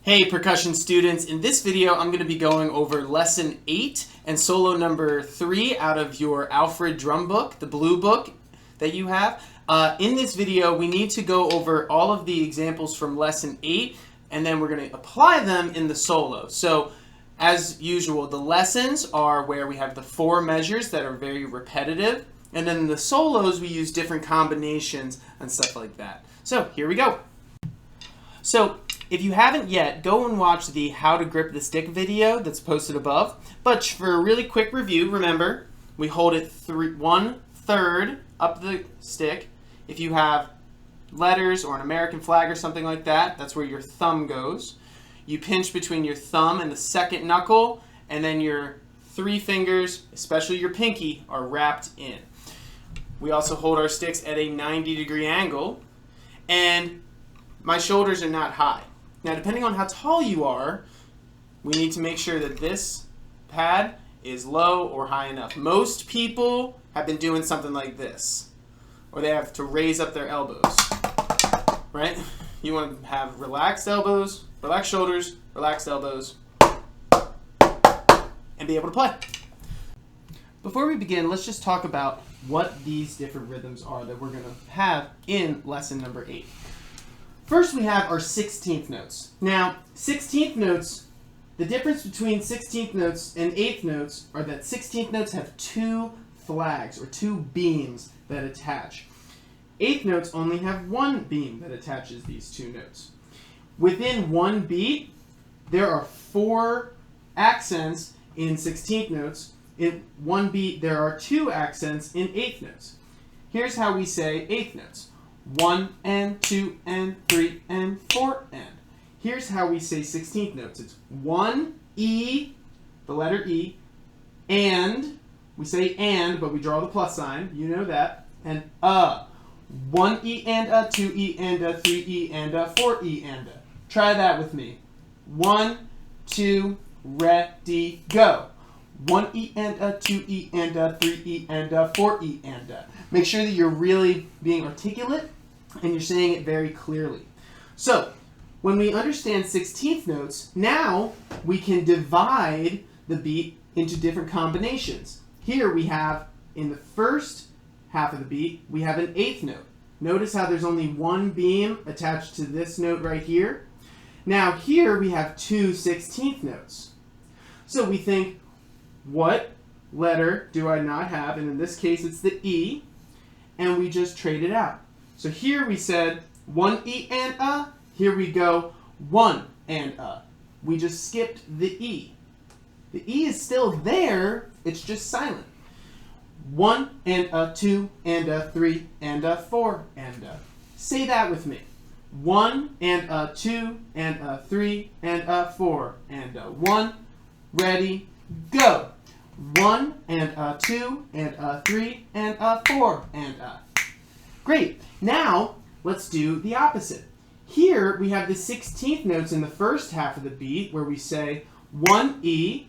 Hey percussion students, in this video I'm going to be going over lesson 8 and solo number 3 out of your Alfred drum book, the blue book that you have. In this video we need to go over all of the examples from lesson 8 and then we're going to apply them in the solo. So as usual, the lessons are where we have the 4 measures that are very repetitive, and then the solos we use different combinations and stuff like that. So here we go. So if you haven't yet, go and watch the How to Grip the Stick video that's posted above. But for a really quick review, remember, we hold it 1/3 up the stick. If you have letters or an American flag or something like that, that's where your thumb goes. You pinch between your thumb and the second knuckle, and then your 3 fingers, especially your pinky, are wrapped in. We also hold our sticks at a 90-degree angle, and my shoulders are not high. Now, depending on how tall you are, we need to make sure that this pad is low or high enough. Most people have been doing something like this, or they have to raise up their elbows, right? You want to have relaxed elbows, relaxed shoulders, relaxed elbows, and be able to play. Before we begin, let's just talk about what these different rhythms are that we're going to have in lesson number 8. First, we have our 16th notes. Now, 16th notes, the difference between 16th notes and 8th notes are that 16th notes have 2 flags or 2 beams that attach. 8th notes only have 1 beam that attaches these 2 notes. Within one beat, there are 4 accents in 16th notes. In one beat, there are 2 accents in 8th notes. Here's how we say 8th notes. 1 and 2 and 3 and 4 and. Here's how we say 16th notes. It's 1 E, the letter E, and, we say and, but we draw the plus sign, you know that, and 1 E and a, 2 E and a, 3 E and a, 4 E and a. Try that with me. 1, 2, ready, go. 1 E and a, 2 E and a, 3 E and a, 4 E and a. Make sure that you're really being articulate and you're saying it very clearly. So, when we understand 16th notes, now we can divide the beat into different combinations. Here we have, in the first half of the beat, we have an 8th note. Notice how there's only 1 beam attached to this note right here. Now here we have 2 16th notes. So we think, what letter do I not have? And in this case it's the E, and we just trade it out. So here we said 1 E and a, here we go 1 and a. We just skipped the E. The E is still there, it's just silent. 1 and a, 2 and a, 3 and a, 4 and a. Say that with me. 1 and a, 2 and a, 3 and a, 4 and a. 1, ready, go. 1 and a, 2 and a, 3 and a, 4 and a. Great. Now let's do the opposite. Here we have the 16th notes in the first half of the beat where we say 1 E,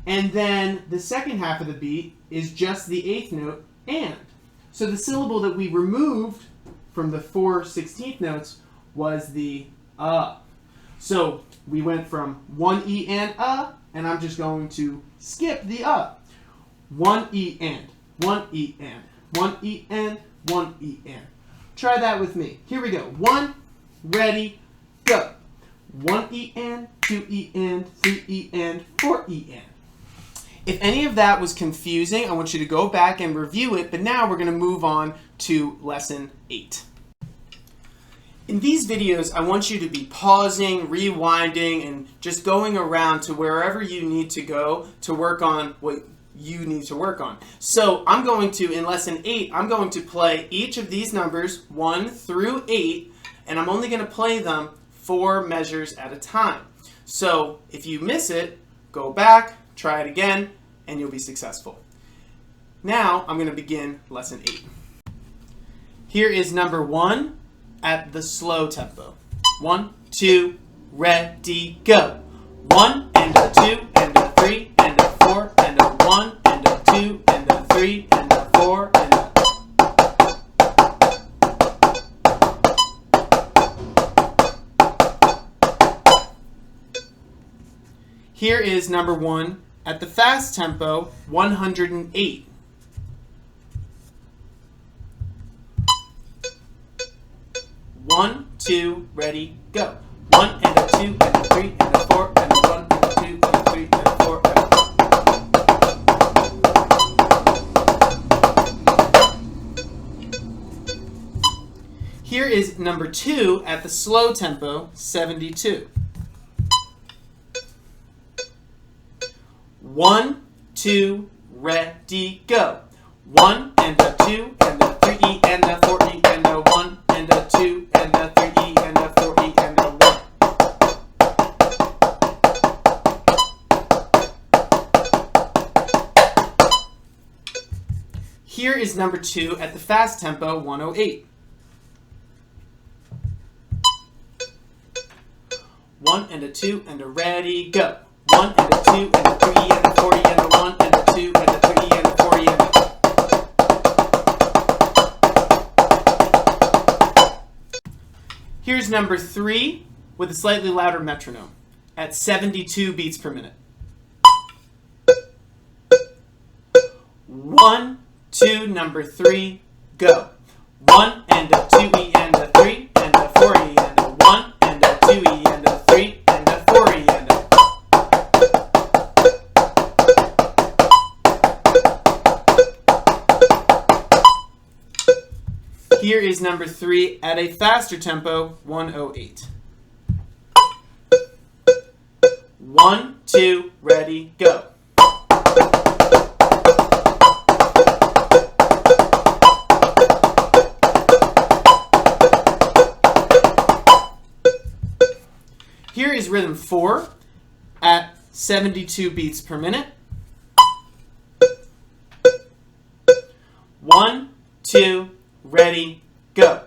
and then the second half of the beat is just the 8th note and. So the syllable that we removed from the 4 16th notes was the So we went from 1 E and I'm just going to skip the 1 E and, 1 E and, 1 E and, 1 E and. Try that with me. Here we go. 1, ready, go. 1 E and, 2 E and, 3 E and, 4 E and. If any of that was confusing, I want you to go back and review it, but now we're going to move on to lesson 8. In these videos, I want you to be pausing, rewinding, and just going around to wherever you need to go to work on what you need to work on. So I'm going to, in lesson 8, I'm going to play each of these numbers 1 through 8, and I'm only going to play them 4 measures at a time. So if you miss it, go back, try it again, and you'll be successful. Now I'm going to begin lesson 8. Here is number 1 at the slow tempo. 1, 2, ready, go. 1 and a 2 and a 3 and a 4 and a 1 and a 2 and a 3 and a 4 and a. Here is number 1 at the fast tempo, 108. One, two, ready, go. 1 and a 2 and a 3 and a 4 and a 1 and a 2 and a 3 and a 4 and a 5. Here is number 2 at the slow tempo, 72. 1, 2, ready, go. 1 and a 2 and a 3 and a 4 and a 1 and a 2 and a 3 and a 4 and a 1. Here is number 2 at the fast tempo, 108. 1 and a 2 and a ready, go. 1 and a 2 and a 3 and a 4 and a 1 and a 2 and a 3 and a 4 and a. Here's number 3 with a slightly louder metronome at 72 beats per minute. 1, 2, number 3, go. 1 and a 2 E and a 3 and a 4 E and a 1 and a 2 E and a 3 and a 4 E and a. Here is number 3 at a faster tempo, 108. 1, 2, ready, go. Here is rhythm 4 at 72 beats per minute. 1, 2, ready, go.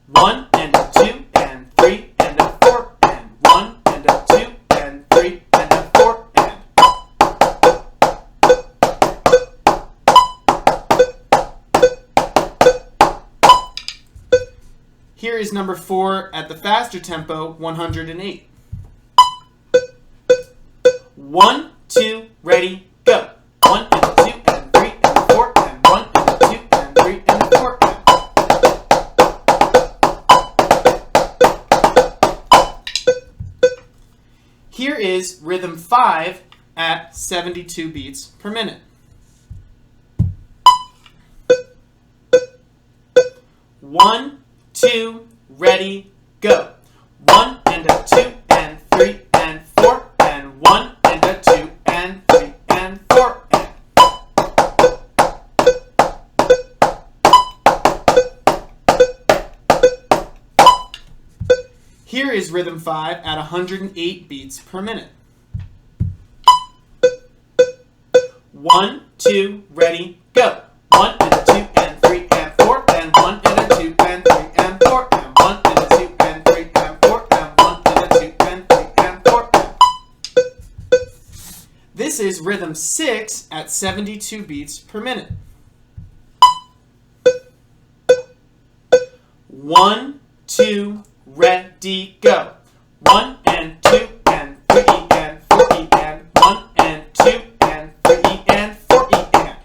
1 and a 2 and 3 and a 4 and 1 and a 2 and 3 and a 4 and. Here is number 4 at the faster tempo, 108. 1, 2, ready, go. 1 and a 2 and 3 and a 4 and 1 and a 2 and 3 and a 4 and. Here is rhythm 5 at 72 beats per minute. 1, 2, ready, go. 1 and a 2 and 3 and 4 and 1 and a 2 and 3 and 4 and. Here is rhythm 5 at 108 beats per minute. 1, 2, ready, go. 1 and a 2 and 3 and 4 and 1 and a 2 and 3 and 4 and 1 and a 2 and 3 and 4 and 1 and a 2 and 3 and 4 and. This is rhythm 6 at 72 beats per minute. 1, 2, ready, go. 1 and 2 and 3 and 4 and 1 and 2 and 3 and 4 and.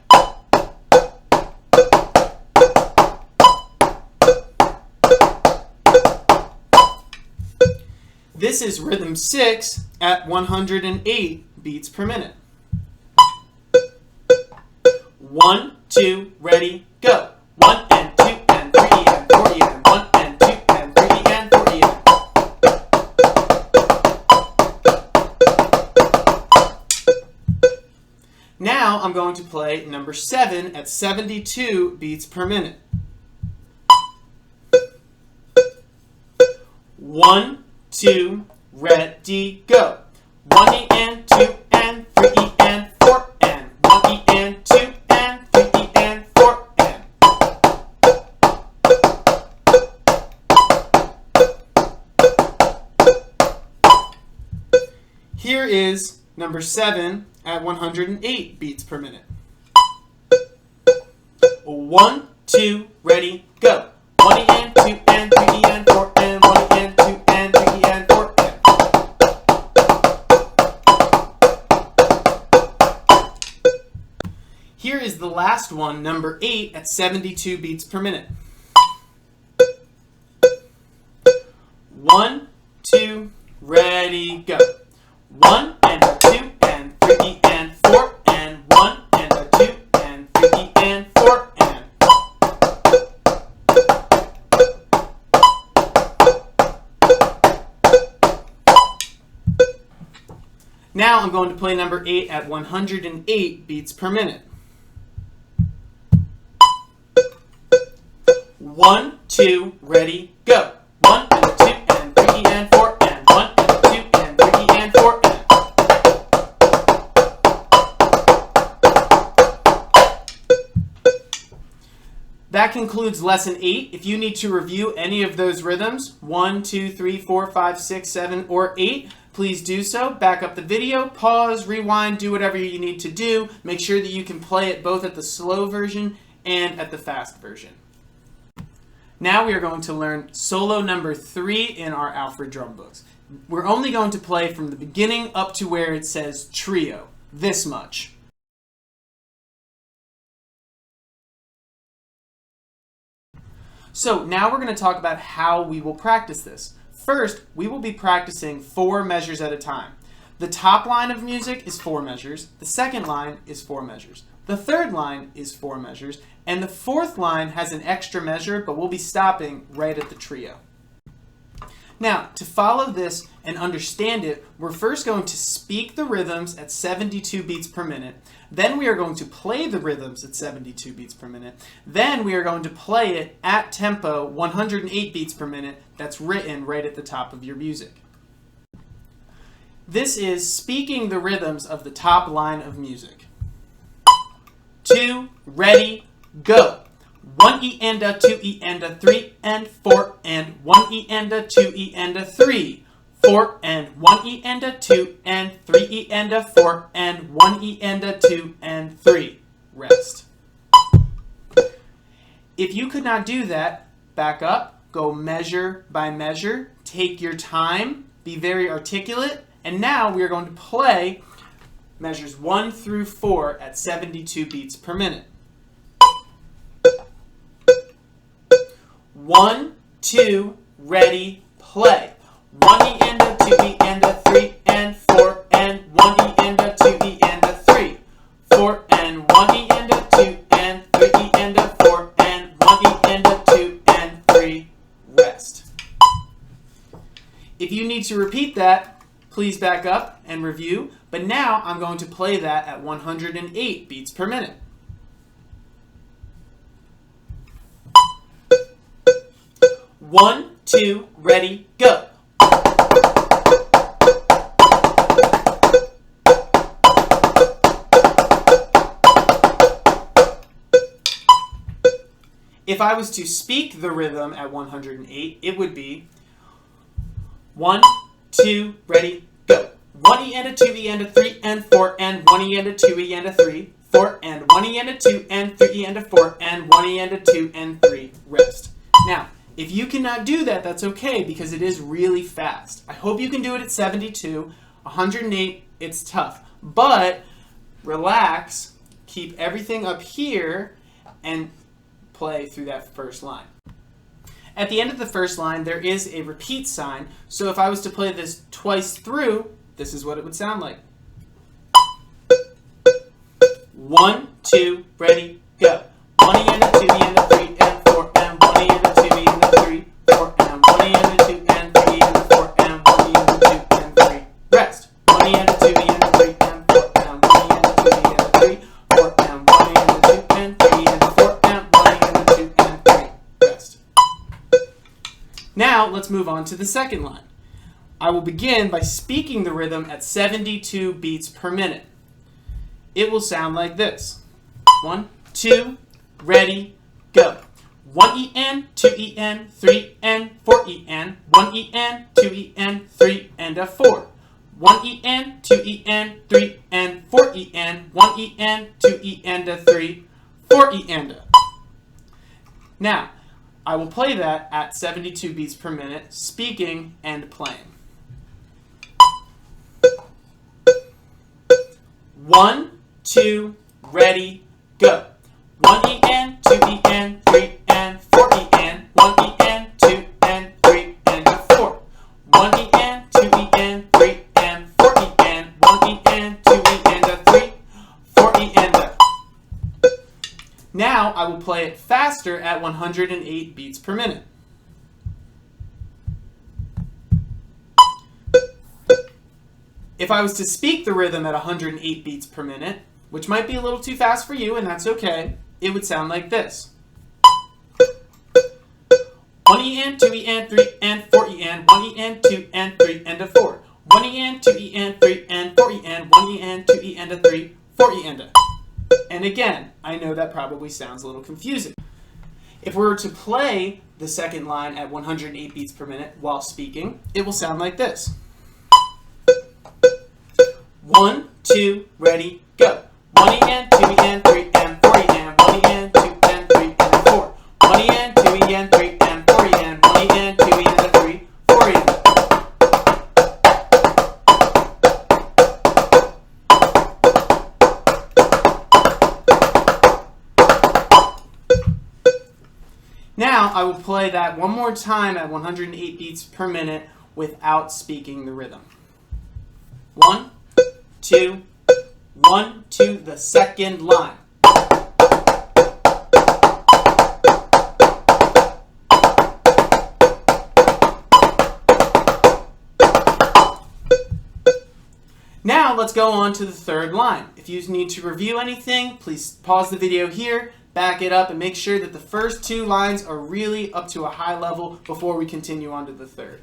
This is rhythm 6 at 108 beats per minute. 1, 2, ready, go. 1 and 2 and 3 and 4 and 1 and 2 and 3 and 4 and. Now I'm going to play number 7 at 72 beats per minute. 1, 2, ready, go. 1 E and 2 and 3 E and 4 and 1 E and 2 and 3 E and 4 and. Here is number 7 at 108 beats per minute. 1, 2, ready, go. 1 E and 2 and 3 E and 4 and 1 E and 2 and 3 E and 4 and. last one, number 8, at 72 beats per minute. 1, 2, ready, go. 1 and a 2 and 3 and 4 and 1 and a 2 and 3 and 4 and. Now I'm going to play number 8 at 108 beats per minute. 1, 2, ready, go. 1 and a 2 and 3 and 4 and 1 and a 2 and 3 and 4 and. That concludes lesson 8. If you need to review any of those rhythms, 1, 2, 3, 4, 5, 6, 7, or 8, please do so. Back up the video, pause, rewind, do whatever you need to do. Make sure that you can play it both at the slow version and at the fast version. Now we are going to learn solo number 3 in our Alfred drum books. We're only going to play from the beginning up to where it says trio, this much. So now we're going to talk about how we will practice this. First, we will be practicing 4 measures at a time. The top line of music is 4 measures, the second line is 4 measures, the third line is 4 measures, and the fourth line has an extra measure, but we'll be stopping right at the trio. Now, to follow this and understand it, we're first going to speak the rhythms at 72 beats per minute. Then we are going to play the rhythms at 72 beats per minute. Then we are going to play it at tempo 108 beats per minute. That's written right at the top of your music. This is speaking the rhythms of the top line of music. 2, ready, go. 1 E and a 2 E and a 3 and 4 and 1 E and a 2 E and a 3, 4 and 1 E and a 2 and 3 E and a 4 and 1 E and a 2 and 3. Rest. If you could not do that, back up, go measure by measure, take your time, be very articulate, and now we are going to play measures 1 through 4 at 72 beats per minute. 1, 2, ready, play. 1 E and a 2 E and a 3 and 4 and 1 E and a 2 E and a 3, 4 and 1 E and a 2 and 3 E and a 4 and 1 E and a 2 and 3. Rest. If you need to repeat that, please back up and review. But now I'm going to play that at 108 beats per minute. 1, 2, ready, go. If I was to speak the rhythm at 108, it would be 1, 2, ready, go. 1 E and a 2 E and a 3 and 4 and 1 E and a 2 E and a 3, 4 and 1 E and a 2 and 3 E and a 4 and 1 E and a 2 and 3. Rest. Now, if you cannot do that, that's okay because it is really fast. I hope you can do it at 72. 108, it's tough. But relax, keep everything up here, and play through that first line. At the end of the first line, there is a repeat sign. So if I was to play this twice through, this is what it would sound like. 1, 2, ready, go. 1 E and a 2 E and a 3 and 4 and 1 E and a 2 E and a 3, 4 and 1 E and a 2 and 3 E and a 4 and 1 E and a 2 and 3. Rest. 1 E and a 2 E and a 3 and 4 and 1 E and a 2 E and a 3, 4 and 1 E and a 2 and 3 E and a 4 and 1 E and a 2 and 3. Rest. Now let's move on to the second line. I will begin by speaking the rhythm at 72 beats per minute. It will sound like this. 1, 2, ready, go. 1 E N, 2 E N, 3 N, 4 E N, 1 E N, 2 E N, 3 and a 4. 1 E N, 2 E N, 3 N, 4 E N, 1 E N, 2 E and a 3, 4 E and a. Now, I will play that at 72 beats per minute, speaking and playing. 1, 2, ready, go. 1 E and 2 E and 3 and 4 E and 1 E and 2 and 3 and a 4. 1 E and 2 E and 3 and 4 E and 1 E and 2 E and a 3, 4 E and a. Now I will play it faster at 108 beats per minute. If I was to speak the rhythm at 108 beats per minute, which might be a little too fast for you, and that's okay, it would sound like this. 1 E and 2 E and 3 and 4 E and 1 E and 2 and 3 and a 4. 1 E and 2 E and 3 and 4 E and 1 E and 2 E and a 3, 4 E and a. And again, I know that probably sounds a little confusing. If we were to play the second line at 108 beats per minute while speaking, it will sound like this. 1, 2, ready, go. 1 E and 2 E and 3 and 4 E and 1 E and 2 and 3 and 4. 1 E and 2 E and 3 and 4 E and 1 E and 2 E and 3, 4 E and. Now I will play that one more time at 108 beats per minute without speaking the rhythm. 1, 2, 1, 2, the second line. Now let's go on to the third line. If you need to review anything, please pause the video here, back it up, and make sure that the first two lines are really up to a high level before we continue on to the third.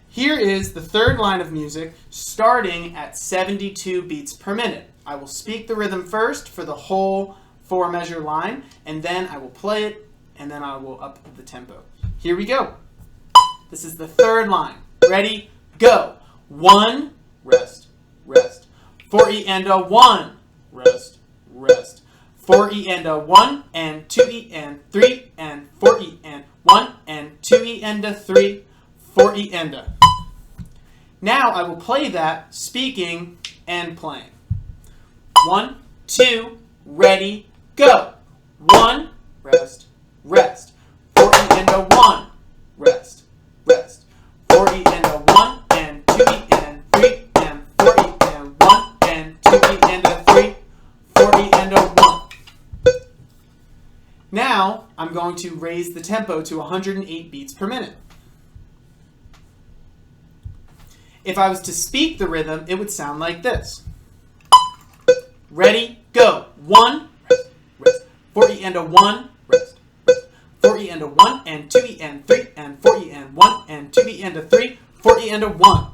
Here is the third line of music starting at 72 beats per minute. I will speak the rhythm first for the whole 4-measure line, and then I will play it, and then I will up the tempo. Here we go. This is the third line. Ready? Go. 1, rest, rest. 4 E and a 1, rest, rest. 4 E and a 1 and 2 E and 3 and 4 E and 1 and 2 E and a 3, 4 E and a. Now I will play that speaking and playing. 1, 2, ready, go. 1, rest, rest. 4 E and a 1, rest, rest. 4 E and a 1 and 2 E and 3 and 4 E and 1 and 2 E and a 3, 4 E and a 1. Now I'm going to raise the tempo to 108 beats per minute. If I was to speak the rhythm, it would sound like this. Ready, go. 1, rest, rest. 4 E and a 1, rest, rest. 4 E and a 1 and 2 E and 3 and 4 E and 1 and 2 E and a 3, 4 E and a 1.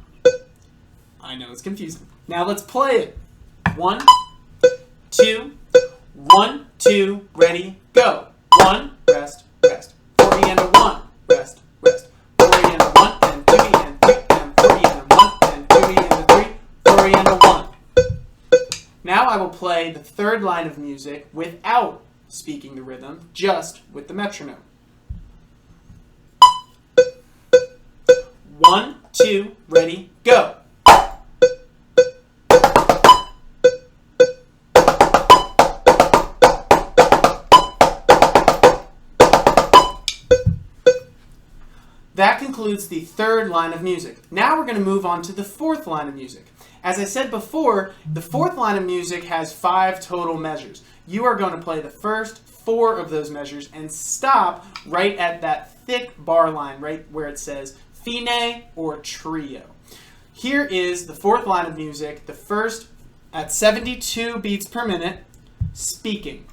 I know it's confusing. Now let's play it. 1, 2, 1, 2, ready, go. 1, rest, rest. 4 E and a 1, rest, rest. 4 E and a 1 and 2 E and 3 and 4 E and a 1 and 2 E and a 3, 4 E and a 1. Now I will play the third line of music without speaking the rhythm, just with the metronome. 1, 2, ready, go. That concludes the third line of music. Now we're going to move on to the fourth line of music. As I said before, the fourth line of music has 5 total measures. You are going to play the first 4 of those measures and stop right at that thick bar line, right where it says fine or trio. Here is the fourth line of music, the first at 72 beats per minute, speaking.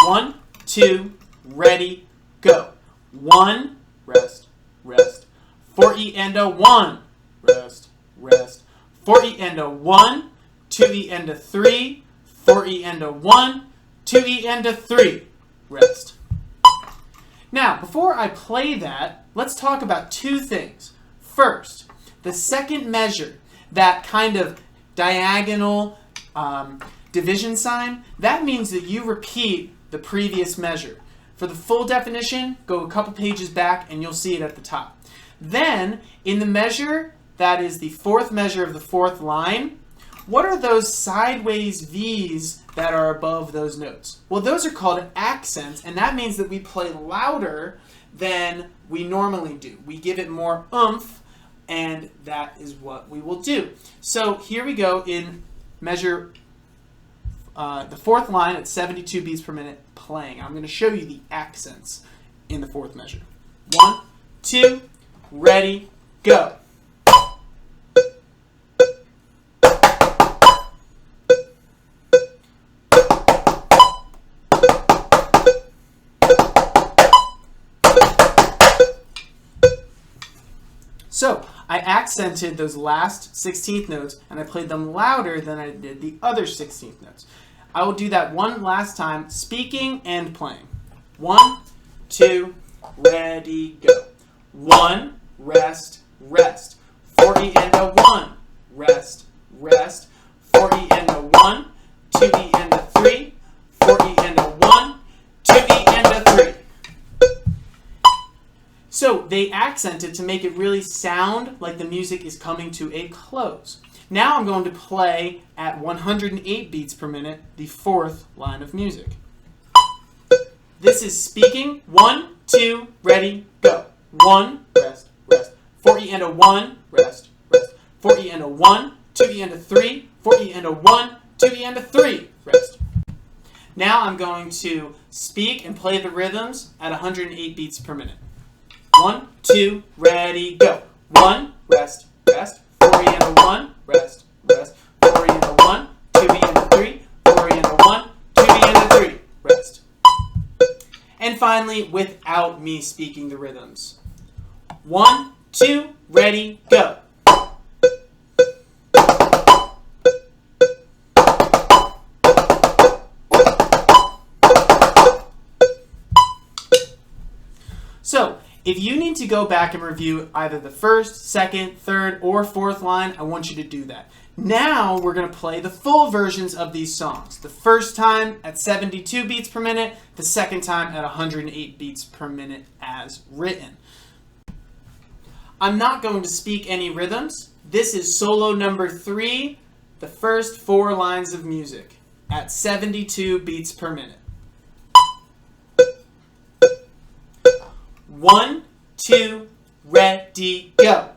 1, 2, ready, go. 1, rest, rest. 4 E and a 1, rest, rest. 4 E and a 1, 2 E and a 3, 4 E and a 1, 2 E and a 3, rest. Now, before I play that, let's talk about 2 things. First, the second measure, that kind of diagonal division sign, that means that you repeat the previous measure. For the full definition, go a couple pages back and you'll see it at the top. Then, in the measure that is the fourth measure of the fourth line, what are those sideways V's that are above those notes? Well, those are called accents, and that means that we play louder than we normally do. We give it more oomph, and that is what we will do. So here we go in measure the fourth line at 72 beats per minute playing. I'm going to show you the accents in the fourth measure. 1, 2, ready, go. So I accented those last 16th notes and I played them louder than I did the other 16th notes. I will do that one last time, speaking and playing. 1, 2, ready, go. 1, rest, rest. 4E and a 1, rest, rest. 4E and a 1, 2E and a 3, 4E and a 1, 2E and a 3. So they accented to make it really sound like the music is coming to a close. Now I'm going to play at 108 beats per minute, the fourth line of music. This is speaking. 1, 2, ready, go. 1, rest, rest. 4E and a 1, rest, rest. 4E and a 1, 2E and a 3, 4E and a 1, 2E and a 3, rest. Now I'm going to speak and play the rhythms at 108 beats per minute. 1, 2, ready, go. 1, rest, rest. 4E and a 1, rest, rest. 4E and a 1, 2E and a 3, 4E and a 1, 2E and a 3, rest. And finally, without me speaking the rhythms. 1, 2, ready, go. So, if you need to go back and review either the first, second, third, or fourth line, I want you to do that. Now we're going to play the full versions of these songs. The first time at 72 beats per minute, the second time at 108 beats per minute as written. I'm not going to speak any rhythms. This is solo number 3, the first 4 lines of music at 72 beats per minute. 1, 2, ready, go.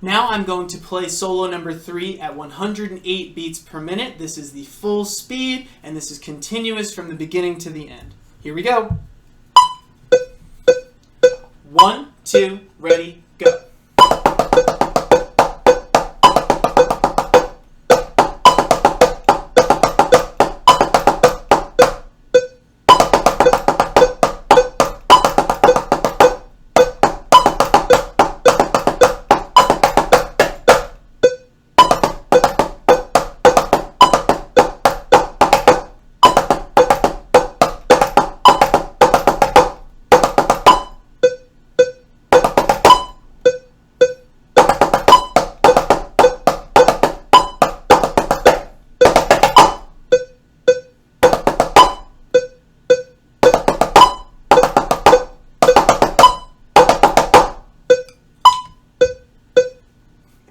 Now I'm going to play solo number 3 at 108 beats per minute. This is the full speed, and this is continuous from the beginning to the end. Here we go. 1, 2, ready, go.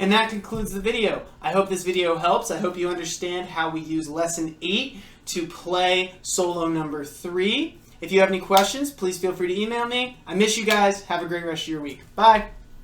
And that concludes the video. I hope this video helps. I hope you understand how we use lesson 8 to play solo number 3. If you have any questions, please feel free to email me. I miss you guys. Have a great rest of your week. Bye.